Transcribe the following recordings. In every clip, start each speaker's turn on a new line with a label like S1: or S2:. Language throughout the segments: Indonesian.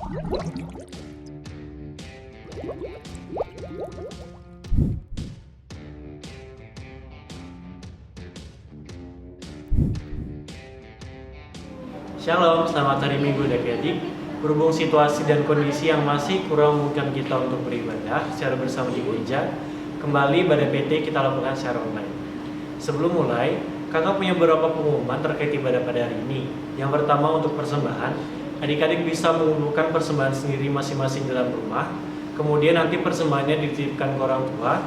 S1: Shalom, selamat hari Minggu adik-adik. Berhubung situasi dan kondisi yang masih kurang memungkinkan kita untuk beribadah secara bersama di gereja, kembali ibadah PT kita lakukan secara online. Sebelum mulai, kakak punya beberapa pengumuman terkait ibadah pada hari ini. Yang pertama untuk persembahan, adik-adik bisa mengumpulkan persembahan sendiri masing-masing dalam rumah. Kemudian nanti persembahannya dititipkan ke orang tua.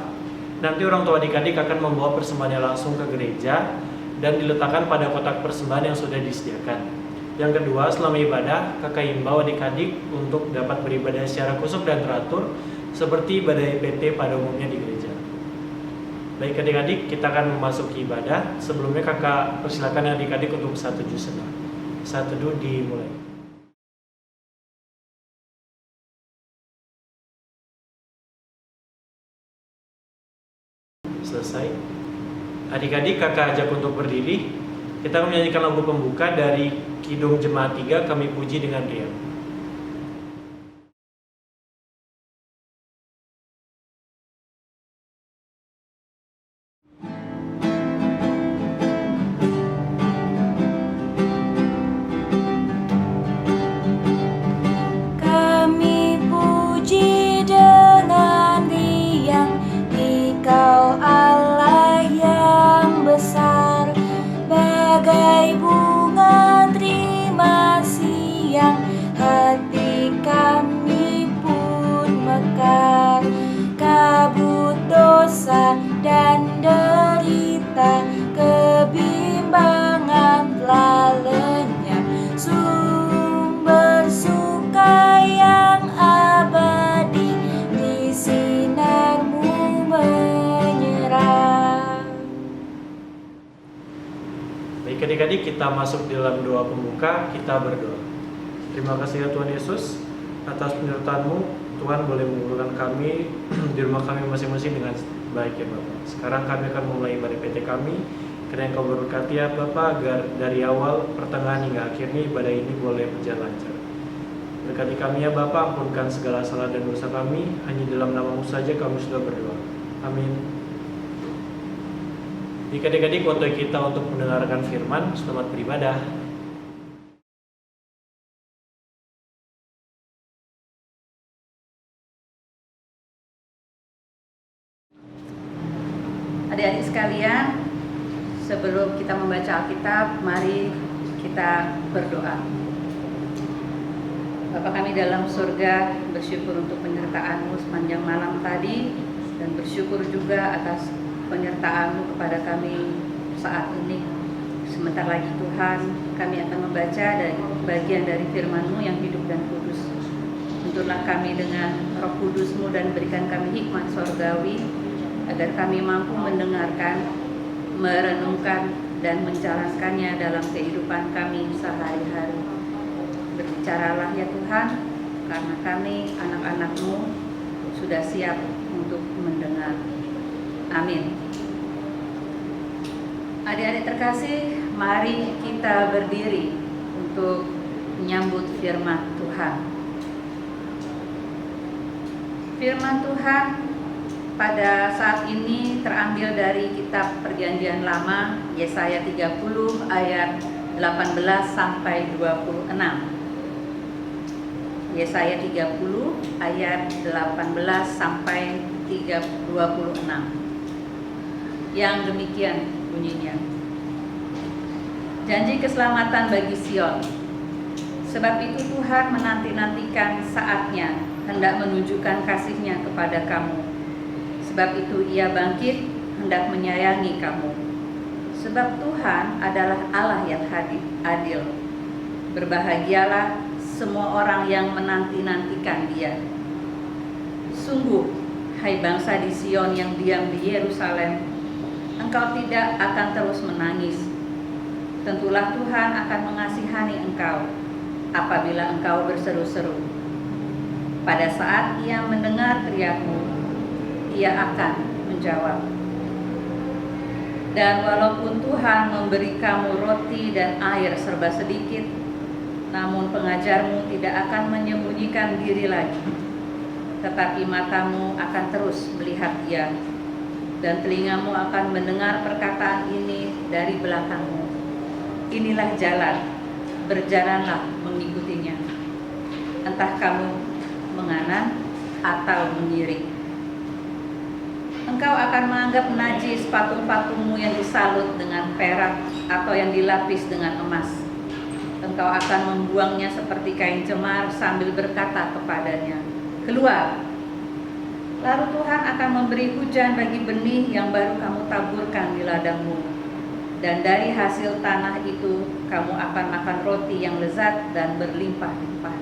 S1: Nanti orang tua adik-adik akan membawa persembahannya langsung ke gereja dan diletakkan pada kotak persembahan yang sudah disediakan. Yang kedua, selama ibadah, kakak himbau adik-adik untuk dapat beribadah secara khusyuk dan teratur seperti ibadah PT pada umumnya di gereja. Baik adik-adik, kita akan memasuki ibadah. Sebelumnya kakak persilakan adik-adik untuk saat teduh sebentar. Saat teduh dimulai. Selesai. Adik-adik kakak ajak untuk berdiri. Kita akan menyanyikan lagu pembuka dari Kidung Jemaat 3, Kami Puji dengan Riang. Adik-adik, kita masuk di dalam doa pembuka, kita berdoa. Terima kasih ya Tuhan Yesus atas penyertaan-Mu. Tuhan boleh mengumpulkan kami di rumah kami masing-masing dengan baik ya Bapak. Sekarang kami akan memulai ibadah PT kami. Kiranya Engkau berkati ya Bapak, agar dari awal, pertengahan hingga akhirnya ibadah ini boleh berjalan lancar. Berkati kami ya Bapak, ampunkan segala salah dan dosa kami. Hanya dalam nama-Mu saja kami sudah berdoa. Amin. Adik-adik, waktu kita untuk mendengarkan firman, selamat beribadah.
S2: Adik-adik sekalian, sebelum kita membaca Alkitab, mari kita berdoa. Bapa kami dalam surga, bersyukur untuk penyertaan-Mu sepanjang malam tadi, dan bersyukur juga atas penyertaan-Mu kepada kami saat ini. Sebentar lagi Tuhan, kami akan membaca dari bagian dari firman-Mu yang hidup dan kudus. Tuntunlah kami dengan Roh Kudus-Mu dan berikan kami hikmat sorgawi, agar kami mampu mendengarkan, merenungkan, dan menjalankannya dalam kehidupan kami sehari-hari. Berbicaralah ya Tuhan, karena kami anak-anak-Mu sudah siap untuk mendengar. Amin. Adik-adik terkasih, mari kita berdiri untuk menyambut firman Tuhan. Firman Tuhan pada saat ini terambil dari kitab Perjanjian Lama, Yesaya 30 ayat 18 sampai 26. Yesaya 30 ayat 18 sampai 26. Yang demikian bunyinya. Janji keselamatan bagi Sion. Sebab itu Tuhan menanti-nantikan saatnya hendak menunjukkan kasih-Nya kepada kamu. Sebab itu Ia bangkit hendak menyayangi kamu. Sebab Tuhan adalah Allah yang adil. Berbahagialah semua orang yang menanti-nantikan Dia. Sungguh, hai bangsa di Sion yang diam di Yerusalem, engkau tidak akan terus menangis. Tentulah Tuhan akan mengasihani engkau apabila engkau berseru-seru. Pada saat Ia mendengar teriakmu, Ia akan menjawab. Dan walaupun Tuhan memberi kamu roti dan air serba sedikit, namun pengajarmu tidak akan menyembunyikan diri lagi, tetapi matamu akan terus melihat dia, dan telingamu akan mendengar perkataan ini dari belakangmu. Inilah jalan, berjalanlah mengikutinya. Entah kamu menganan atau menyirik. Engkau akan menganggap najis patung-patungmu yang disalut dengan perak atau yang dilapis dengan emas. Engkau akan membuangnya seperti kain cemar sambil berkata kepadanya, "Keluar." Lalu Tuhan akan memberi hujan bagi benih yang baru kamu taburkan di ladangmu. Dan dari hasil tanah itu kamu akan makan roti yang lezat dan berlimpah-limpah.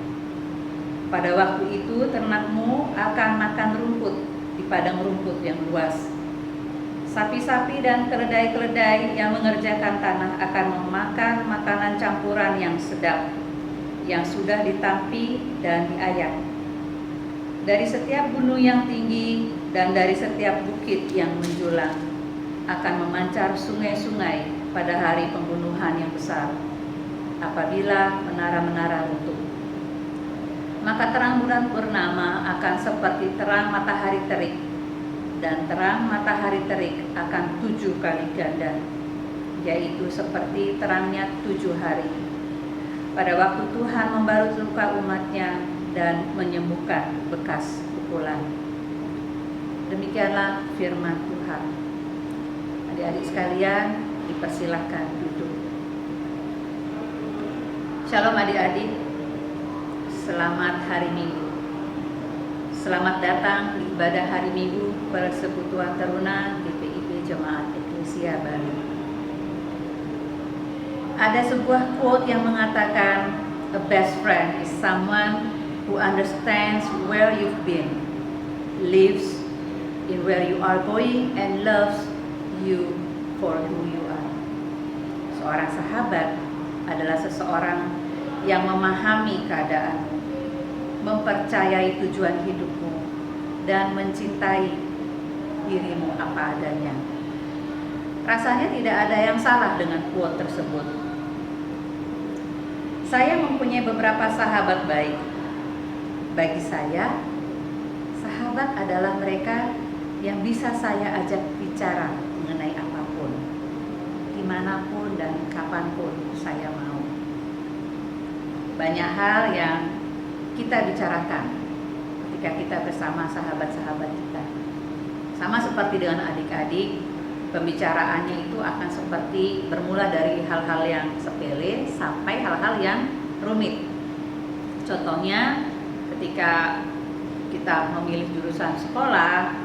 S2: Pada waktu itu ternakmu akan makan rumput di padang rumput yang luas. Sapi-sapi dan keledai-keledai yang mengerjakan tanah akan memakan makanan campuran yang sedap, yang sudah ditampi dan diayak. Dari setiap gunung yang tinggi dan dari setiap bukit yang menjulang akan memancar sungai-sungai pada hari pembunuhan yang besar, apabila menara-menara runtuh. Maka terang bulan purnama akan seperti terang matahari terik, dan terang matahari terik akan 7 kali ganda, yaitu seperti terangnya 7 hari. Pada waktu Tuhan membalut luka umatnya dan menyembuhkan bekas pukulan. Demikianlah firman Tuhan. Adik-adik sekalian, dipersilahkan duduk. Shalom adik-adik, selamat hari Minggu. Selamat datang di ibadah hari Minggu Persekutuan Teruna GPIB Jemaat Eklesia Bali. Ada sebuah quote yang mengatakan, "A best friend is someone who understands where you've been, lives in where you are going, and loves you for who you are." Seorang sahabat adalah seseorang yang memahami keadaanmu, mempercayai tujuan hidupmu, dan mencintai dirimu apa adanya. Rasanya tidak ada yang salah dengan quote tersebut. Saya mempunyai beberapa sahabat baik. Bagi saya, sahabat adalah mereka yang bisa saya ajak bicara mengenai apapun, dimanapun dan kapanpun saya mau. Banyak hal yang kita bicarakan ketika kita bersama sahabat-sahabat kita. Sama seperti dengan adik-adik, pembicaraannya itu akan seperti bermula dari hal-hal yang sepele sampai hal-hal yang rumit. Contohnya, ketika kita memilih jurusan sekolah,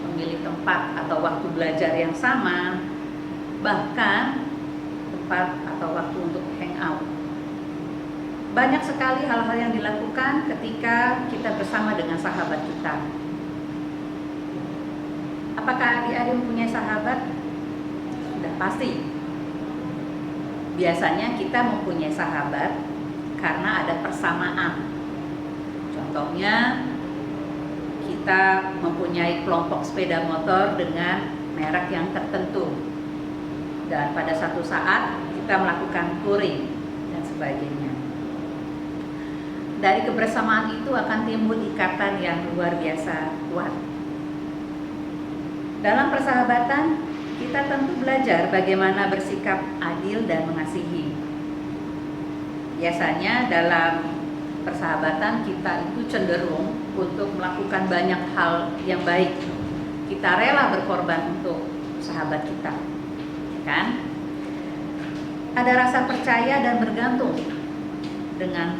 S2: memilih tempat atau waktu belajar yang sama, bahkan tempat atau waktu untuk hangout. Banyak sekali hal-hal yang dilakukan ketika kita bersama dengan sahabat kita. Apakah adik-adik mempunyai sahabat? Sudah pasti. Biasanya kita mempunyai sahabat karena ada persamaan. Contohnya, kita mempunyai kelompok sepeda motor dengan merek yang tertentu, dan pada satu saat kita melakukan touring dan sebagainya. Dari kebersamaan itu akan timbul ikatan yang luar biasa kuat. Dalam persahabatan, kita tentu belajar bagaimana bersikap adil dan mengasihi. Biasanya dalam persahabatan kita itu cenderung untuk melakukan banyak hal yang baik. Kita rela berkorban untuk sahabat kita, kan? Ada rasa percaya dan bergantung dengan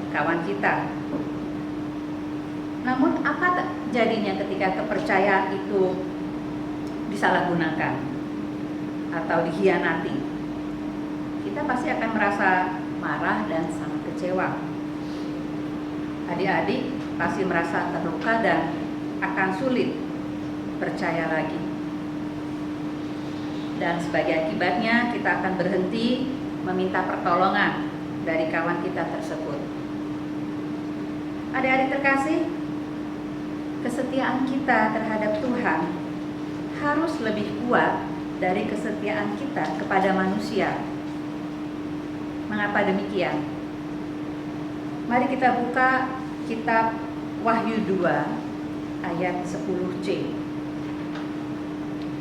S2: kawan kita. Namun apa jadinya ketika kepercayaan itu disalahgunakan atau dikhianati? Kita pasti akan merasa marah dan sangat kecewa. Adik-adik pasti merasa terluka dan akan sulit percaya lagi. Dan sebagai akibatnya kita akan berhenti meminta pertolongan dari kawan kita tersebut. Adik-adik terkasih, kesetiaan kita terhadap Tuhan harus lebih kuat dari kesetiaan kita kepada manusia. Mengapa demikian? Mari kita buka kitab Wahyu 2 ayat 10c.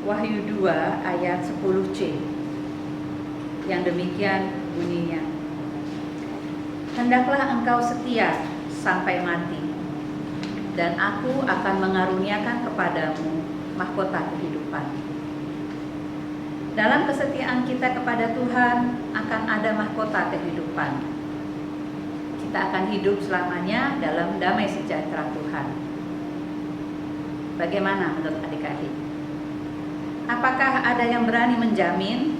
S2: Wahyu 2 ayat 10c. Yang demikian bunyinya. Hendaklah engkau setia sampai mati, dan aku akan mengaruniakan kepadamu mahkota kehidupan. Dalam kesetiaan kita kepada Tuhan akan ada mahkota kehidupan. Kita akan hidup selamanya dalam damai sejahtera Tuhan. Bagaimana menurut adik-adik? Apakah ada yang berani menjamin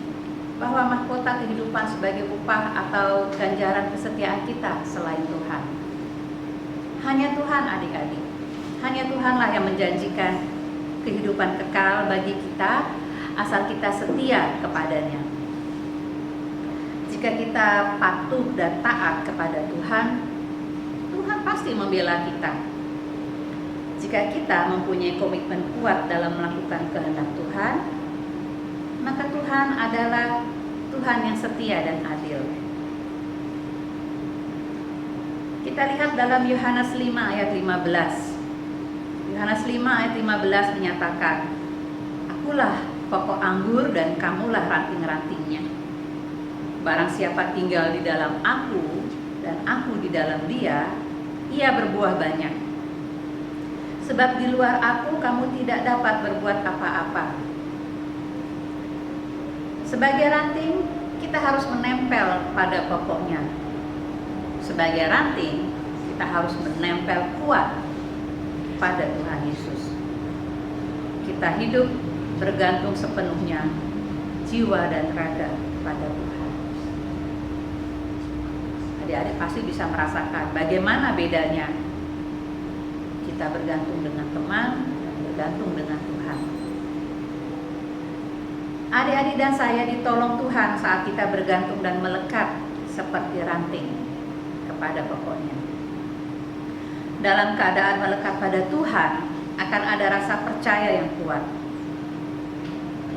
S2: bahwa mahkota kehidupan sebagai upah atau ganjaran kesetiaan kita selain Tuhan? Hanya Tuhan, adik-adik. Hanya Tuhanlah yang menjanjikan kehidupan kekal bagi kita asal kita setia kepadanya. Jika kita patuh dan taat kepada Tuhan, Tuhan pasti membela kita. Jika kita mempunyai komitmen kuat dalam melakukan kehendak Tuhan, maka Tuhan adalah Tuhan yang setia dan adil. Kita lihat dalam Yohanes 5 ayat 15. Yohanes 5 ayat 15 menyatakan, Akulah pokok anggur dan kamulah ranting-rantingnya. Barang siapa tinggal di dalam aku dan aku di dalam dia, ia berbuah banyak. Sebab di luar aku kamu tidak dapat berbuat apa-apa. Sebagai ranting, kita harus menempel pada pokoknya. Sebagai ranting, kita harus menempel kuat pada Tuhan Yesus. Kita hidup bergantung sepenuhnya jiwa dan raga pada Tuhan. Adik-adik pasti bisa merasakan bagaimana bedanya kita bergantung dengan teman dan bergantung dengan Tuhan. Adik-adik dan saya ditolong Tuhan saat kita bergantung dan melekat seperti ranting kepada pokoknya. Dalam keadaan melekat pada Tuhan akan ada rasa percaya yang kuat.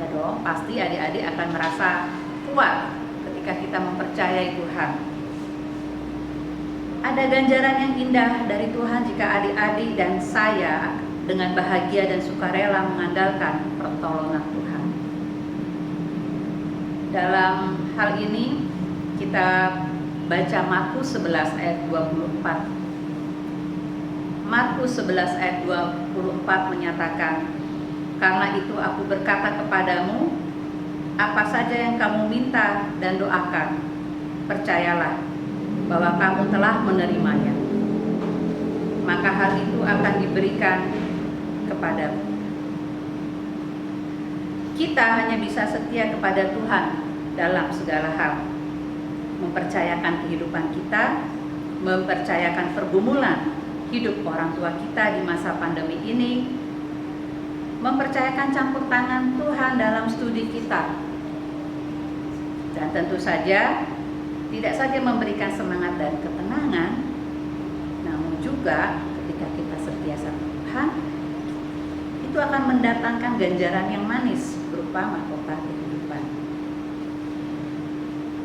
S2: Ya dong, pasti adik-adik akan merasa kuat ketika kita mempercayai Tuhan. Ada ganjaran yang indah dari Tuhan jika adik-adik dan saya dengan bahagia dan sukarela mengandalkan pertolongan Tuhan. Dalam hal ini kita baca Markus 11 ayat 24. Markus 11 ayat 24 menyatakan, Karena itu aku berkata kepadamu, apa saja yang kamu minta dan doakan, percayalah bahwa kamu telah menerimanya, maka hal itu akan diberikan kepadamu. Kita hanya bisa setia kepada Tuhan dalam segala hal, mempercayakan kehidupan kita, mempercayakan pergumulan hidup orang tua kita di masa pandemi ini, mempercayakan campur tangan Tuhan dalam studi kita, dan tentu saja tidak saja memberikan semangat dan ketenangan, namun juga ketika kita setia sama Tuhan, itu akan mendatangkan ganjaran yang manis berupa mahkota kehidupan.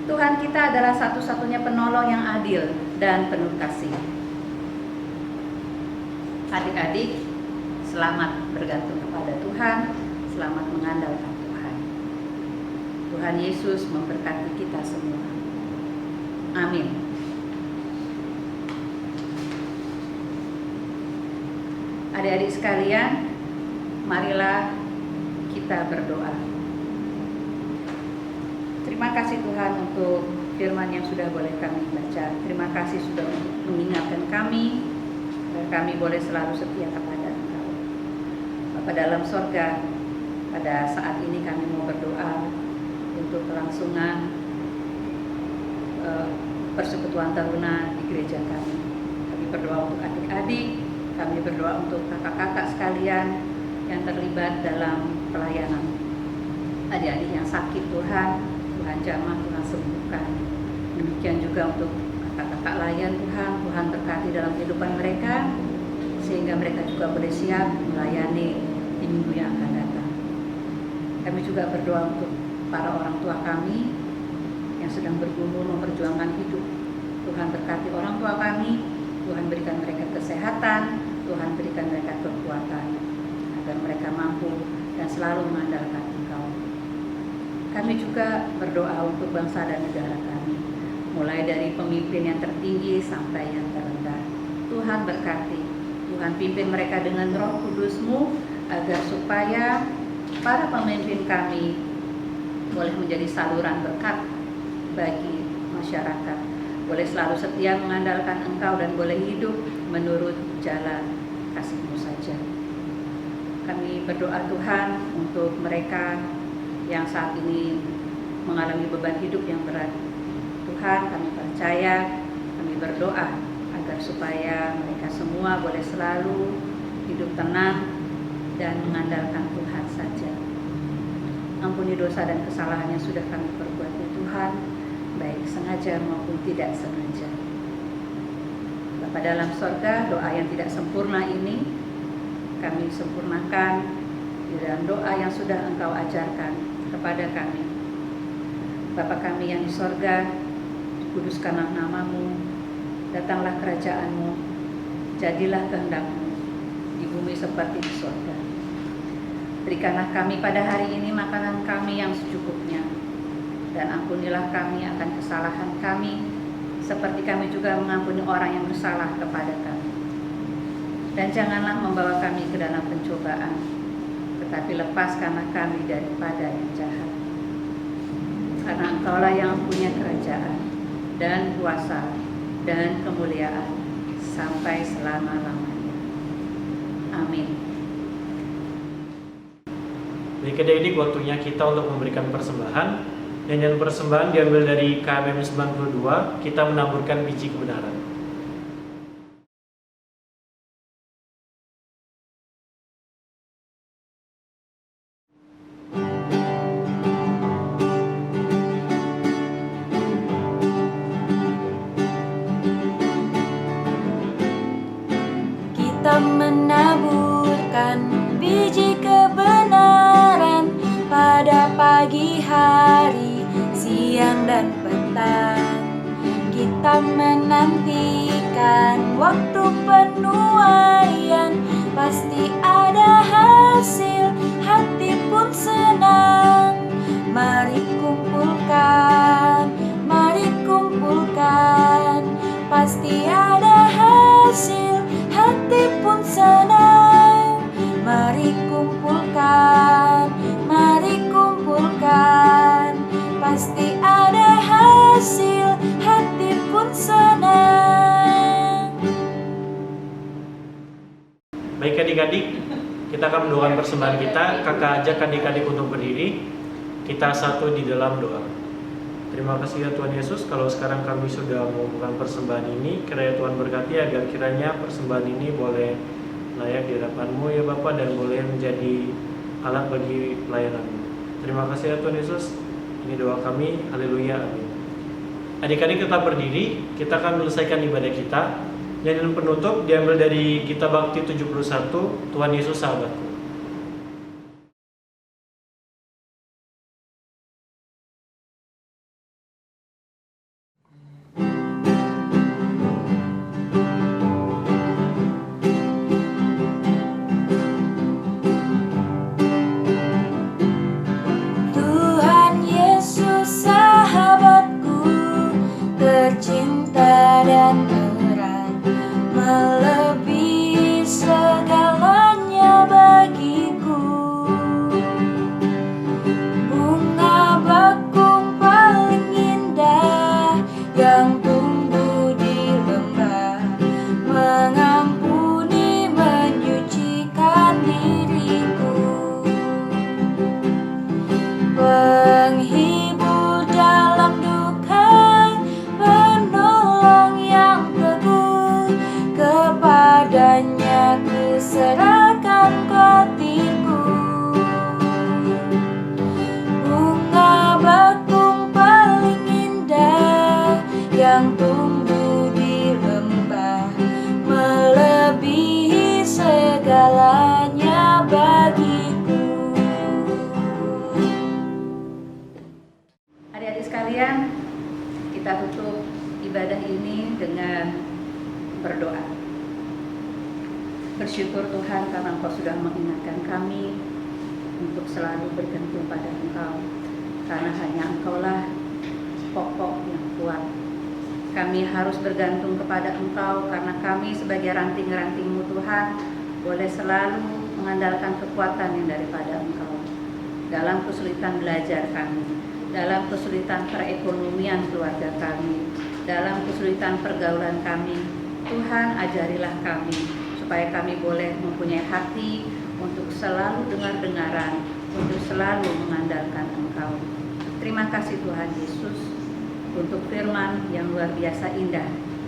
S2: Tuhan kita adalah satu-satunya penolong yang adil dan penuh kasih. Adik-adik, selamat bergantung kepada Tuhan, selamat mengandalkan Tuhan. Tuhan Yesus memberkati kita semua. Amin. Adik-adik sekalian, marilah kita berdoa. Terima kasih Tuhan untuk firman yang sudah boleh kami baca. Terima kasih sudah mengingatkan kami agar kami boleh selalu setia kepada Engkau. Bapa dalam sorga, pada saat ini kami mau berdoa untuk kelangsungan persekutuan taruna di gereja kami. Kami berdoa untuk adik-adik, kami berdoa untuk kakak-kakak sekalian yang terlibat dalam pelayanan. Adik-adik yang sakit Tuhan jamah, Tuhan sembuhkan. Demikian juga untuk kakak-kakak layan Tuhan, Tuhan berkati dalam kehidupan mereka, sehingga mereka juga boleh siap melayani di minggu yang akan datang. Kami juga berdoa untuk para orang tua kami yang sedang bergumul memperjuangkan hidup Tuhan berkati orang tua kami, Tuhan berikan mereka kesehatan, Tuhan berikan mereka kekuatan, agar mereka mampu dan selalu mengandalkan Engkau. Kami juga berdoa untuk bangsa dan negara kami, mulai dari pemimpin yang tertinggi sampai yang terendah. Tuhan berkati, Tuhan pimpin mereka dengan Roh Kudus-Mu, agar supaya para pemimpin kami boleh menjadi saluran berkat bagi masyarakat, boleh selalu setia mengandalkan Engkau dan boleh hidup menurut jalan kasih-Mu saja. Kami berdoa Tuhan untuk mereka yang saat ini mengalami beban hidup yang berat. Tuhan, kami percaya, kami berdoa agar supaya mereka semua boleh selalu hidup tenang dan mengandalkan Tuhan saja. Ampuni dosa dan kesalahan yang sudah kami perbuat ya Tuhan, baik sengaja maupun tidak sengaja. Bapa dalam sorga, doa yang tidak sempurna ini kami sempurnakan di dalam doa yang sudah Engkau ajarkan kepada kami. Bapa kami yang di sorga, dikuduskanlah nama-Mu, datanglah kerajaan-Mu, jadilah kehendak-Mu di bumi seperti di sorga. Berikanlah kami pada hari ini makanan kami yang secukupnya, dan ampunilah kami akan kesalahan kami, seperti kami juga mengampuni orang yang bersalah kepada kami. Dan janganlah membawa kami ke dalam pencobaan, tetapi lepaskanlah kami daripada yang jahat. Karena Engkaulah yang punya kerajaan, dan kuasa, dan kemuliaan, sampai selama-lamanya. Amin.
S1: Baik adik-adik, waktunya kita untuk memberikan persembahan. Nyanyian persembahan diambil dari KMM 92, kita menaburkan biji kebenaran.
S3: Kita menaburkan biji kebenaran pada pagi hari, siang dan petang. Kita menantikan waktu penuaian, pasti ada hasil, hati pun senang. Mari kumpulkan, pasti ada hasil, hati pun senang. Mari kumpulkan, pasti ada hasil, hati pun senang.
S1: Baik adik-adik, kita akan mendoakan persembahan kita. Kakak ajak adik-adik untuk berdiri. Kita satu di dalam doa. Terima kasih ya Tuhan Yesus, kalau sekarang kami sudah mengumpulkan persembahan ini, kiranya Tuhan berkati agar kiranya persembahan ini boleh layak di hadapan-Mu ya Bapa, dan boleh menjadi alat bagi pelayanan-Mu. Terima kasih ya Tuhan Yesus. Ini doa kami, haleluya, amin. Adik-adik tetap berdiri, kita akan menyelesaikan ibadah kita. Nyanyian penutup diambil dari Kitab Bakti 71, Tuhan Yesus Sahabatku.
S3: Tuhan Yesus sahabatku, tercinta dan erat, melebihi segalanya baik.
S2: berdoa. Bersyukur Tuhan karena Engkau sudah mengingatkan kami untuk selalu bergantung pada Engkau, karena hanya Engkaulah pokok yang kuat. Kami harus bergantung kepada Engkau karena kami sebagai ranting-ranting-Mu Tuhan boleh selalu mengandalkan kekuatan yang daripada Engkau. Dalam kesulitan belajar kami, dalam kesulitan perekonomian keluarga kami, dalam kesulitan pergaulan kami, Tuhan ajarilah kami supaya kami boleh mempunyai hati untuk selalu dengar-dengaran, untuk selalu mengandalkan Engkau. Terima kasih Tuhan Yesus untuk firman yang luar biasa indah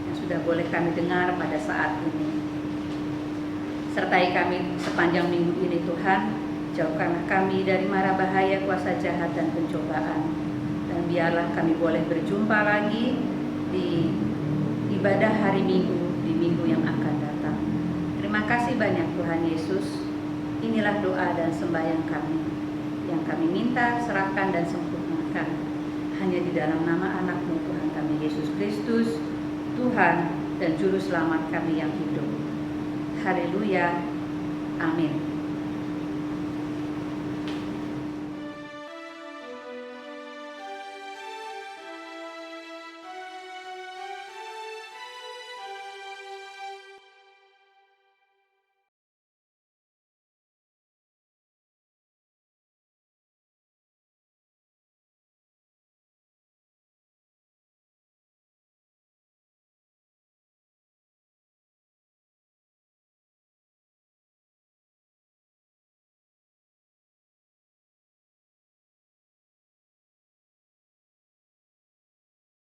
S2: yang sudah boleh kami dengar pada saat ini. Sertai kami sepanjang minggu ini Tuhan, jauhkanlah kami dari mara bahaya kuasa jahat dan pencobaan. Dan biarlah kami boleh berjumpa lagi di ibadah hari Minggu, di minggu yang akan datang. Terima kasih banyak Tuhan Yesus. Inilah doa dan sembahyang kami yang kami minta, serahkan dan sempurnakan hanya di dalam nama anak-Mu Tuhan kami Yesus Kristus, Tuhan dan Juru Selamat kami yang hidup. Haleluya. Amin.